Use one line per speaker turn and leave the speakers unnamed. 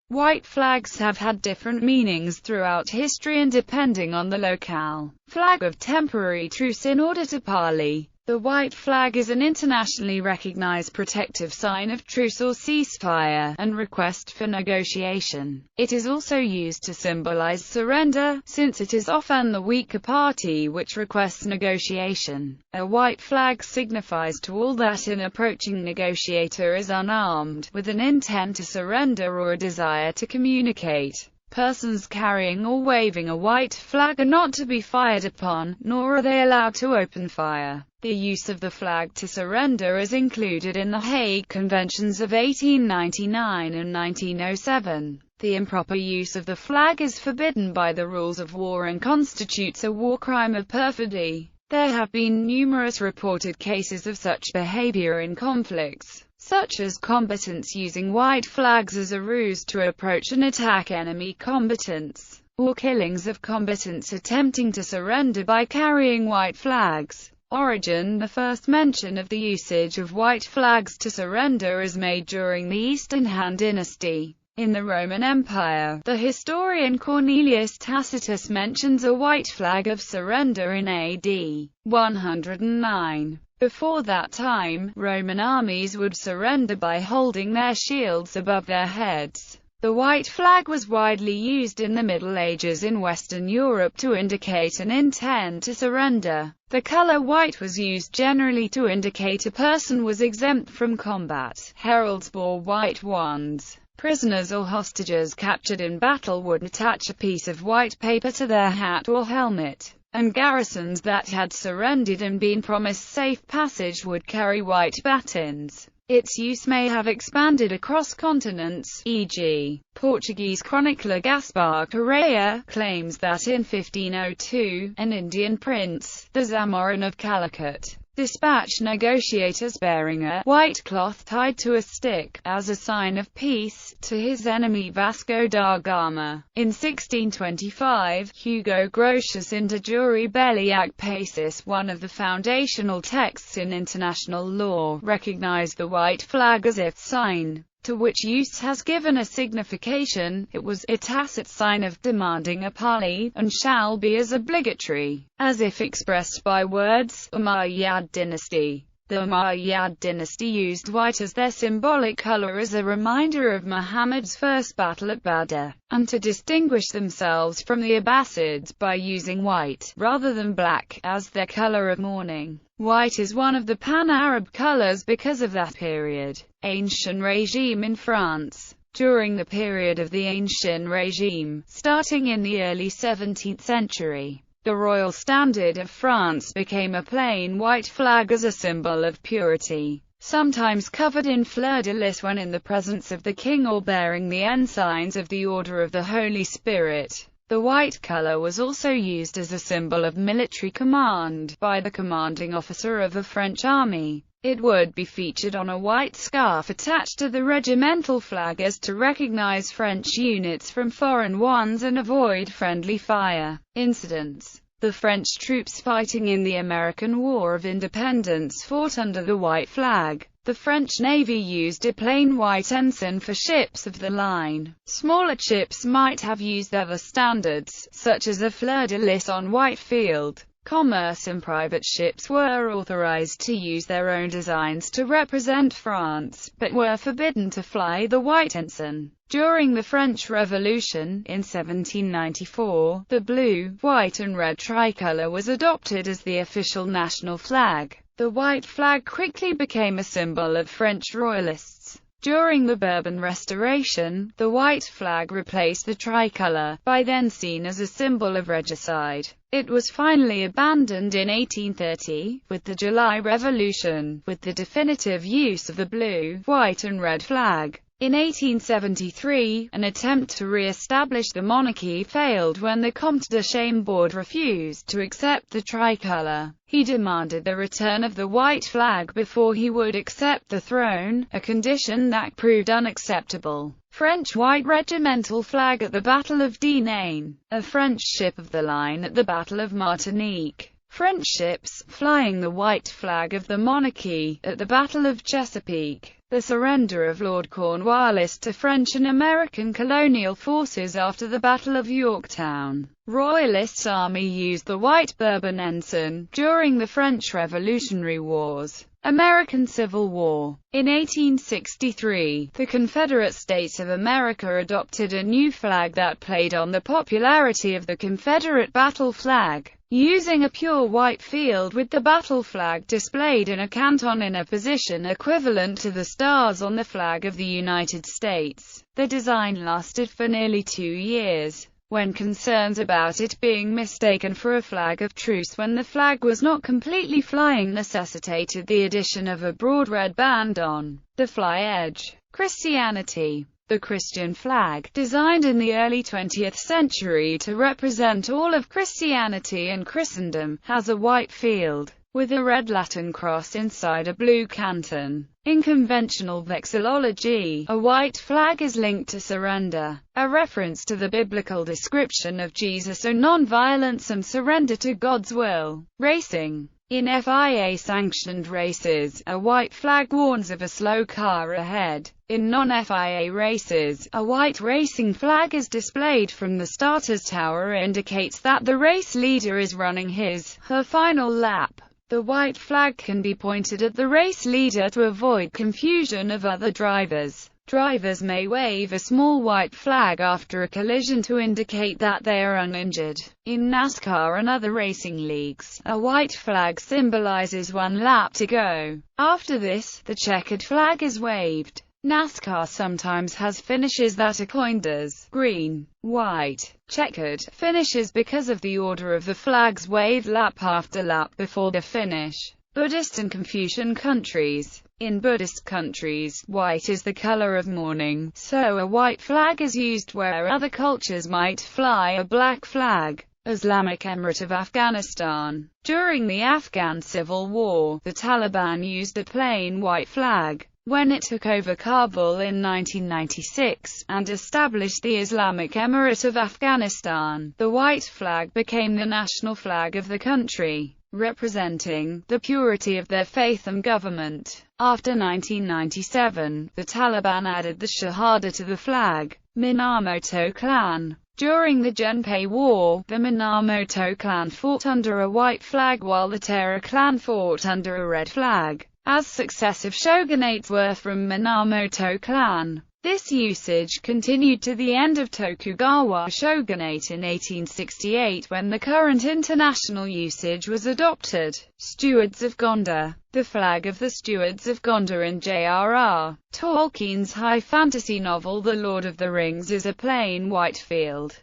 White flags have had different meanings throughout history and depending on the locale. Flag of temporary truce. In order to parley, the white flag is an internationally recognized protective sign of truce or ceasefire, and request for negotiation. It is also used to symbolize surrender, since it is often the weaker party which requests negotiation. A white flag signifies to all that an approaching negotiator is unarmed, with an intent to surrender or a desire to communicate. Persons carrying or waving a white flag are not to be fired upon, nor are they allowed to open fire. The use of the flag to surrender is included in the Hague Conventions of 1899 and 1907. The improper use of the flag is forbidden by the rules of war and constitutes a war crime of perfidy. There have been numerous reported cases of such behavior in conflicts, such as combatants using white flags as a ruse to approach and attack enemy combatants, or killings of combatants attempting to surrender by carrying white flags. Origin. The first mention of the usage of white flags to surrender is made during the Eastern Han Dynasty. In the Roman Empire, the historian Cornelius Tacitus mentions a white flag of surrender in AD 109. Before that time, Roman armies would surrender by holding their shields above their heads. The white flag was widely used in the Middle Ages in Western Europe to indicate an intent to surrender. The color white was used generally to indicate a person was exempt from combat. Heralds bore white wands. Prisoners or hostages captured in battle would attach a piece of white paper to their hat or helmet, and garrisons that had surrendered and been promised safe passage would carry white batons. Its use may have expanded across continents, e.g., Portuguese chronicler Gaspar Correia claims that in 1502, an Indian prince, the Zamorin of Calicut, dispatched negotiators bearing a white cloth tied to a stick, as a sign of peace, to his enemy Vasco da Gama. In 1625, Hugo Grotius in De Jure Belli ac Pacis, one of the foundational texts in international law, recognized the white flag as its sign, to which use has given a signification. It was a tacit sign of demanding a parley, and shall be as obligatory, as if expressed by words. Umayyad dynasty. The Umayyad dynasty used white as their symbolic color as a reminder of Muhammad's first battle at Badr, and to distinguish themselves from the Abbasids by using white, rather than black, as their color of mourning. White is one of the pan-Arab colors because of that period. Ancien regime in France. During the period of the Ancien regime, starting in the early 17th century, the royal standard of France became a plain white flag as a symbol of purity, sometimes covered in fleur-de-lis when in the presence of the king or bearing the ensigns of the Order of the Holy Spirit. The white color was also used as a symbol of military command by the commanding officer of a French army. It would be featured on a white scarf attached to the regimental flag as to recognize French units from foreign ones and avoid friendly fire incidents. The French troops fighting in the American War of Independence fought under the white flag. The French Navy used a plain white ensign for ships of the line. Smaller ships might have used other standards, such as a fleur-de-lis on white field. Commerce and private ships were authorized to use their own designs to represent France, but were forbidden to fly the white ensign. During the French Revolution, in 1794, the blue, white and red tricolour was adopted as the official national flag. The white flag quickly became a symbol of French royalists. During the Bourbon Restoration, the white flag replaced the tricolour, by then seen as a symbol of regicide. It was finally abandoned in 1830, with the July Revolution, with the definitive use of the blue, white and red flag. In 1873, an attempt to re-establish the monarchy failed when the Comte de Chambord refused to accept the tricolour. He demanded the return of the white flag before he would accept the throne, a condition that proved unacceptable. French white regimental flag at the Battle of Dinant. A French ship of the line at the Battle of Martinique. French ships, flying the white flag of the monarchy, at the Battle of Chesapeake. The surrender of Lord Cornwallis to French and American colonial forces after the Battle of Yorktown. Royalist army used the white Bourbon ensign during the French Revolutionary Wars. American Civil War. In 1863, the Confederate States of America adopted a new flag that played on the popularity of the Confederate battle flag, using a pure white field with the battle flag displayed in a canton in a position equivalent to the stars on the flag of the United States. The design lasted for nearly 2 years, when concerns about it being mistaken for a flag of truce when the flag was not completely flying necessitated the addition of a broad red band on the fly edge. Christianity. The Christian flag, designed in the early 20th century to represent all of Christianity and Christendom, has a white field, with a red Latin cross inside a blue canton. In conventional vexillology, a white flag is linked to surrender, a reference to the biblical description of Jesus or non-violence and surrender to God's will. Racing. In FIA-sanctioned races, a white flag warns of a slow car ahead. In non-FIA races, a white racing flag is displayed from the starter's tower and indicates that the race leader is running his/her final lap. The white flag can be pointed at the race leader to avoid confusion of other drivers. Drivers may wave a small white flag after a collision to indicate that they are uninjured. In NASCAR and other racing leagues, a white flag symbolizes 1 lap to go. After this, the checkered flag is waved. NASCAR sometimes has finishes that are coined as green, white, checkered finishes because of the order of the flags waved lap after lap before the finish. Buddhist and Confucian countries. In Buddhist countries, white is the color of mourning, so a white flag is used where other cultures might fly a black flag. Islamic Emirate of Afghanistan. During the Afghan Civil War, the Taliban used a plain white flag when it took over Kabul in 1996, and established the Islamic Emirate of Afghanistan. The white flag became the national flag of the country, representing the purity of their faith and government. After 1997, the Taliban added the Shahada to the flag. Minamoto clan. During the Genpei War, the Minamoto clan fought under a white flag while the Terra clan fought under a red flag, as successive shogunates were from Minamoto clan. This usage continued to the end of Tokugawa shogunate in 1868 when the current international usage was adopted. Stewards of Gondor. The flag of the Stewards of Gondor in J.R.R. Tolkien's high fantasy novel The Lord of the Rings is a plain white field.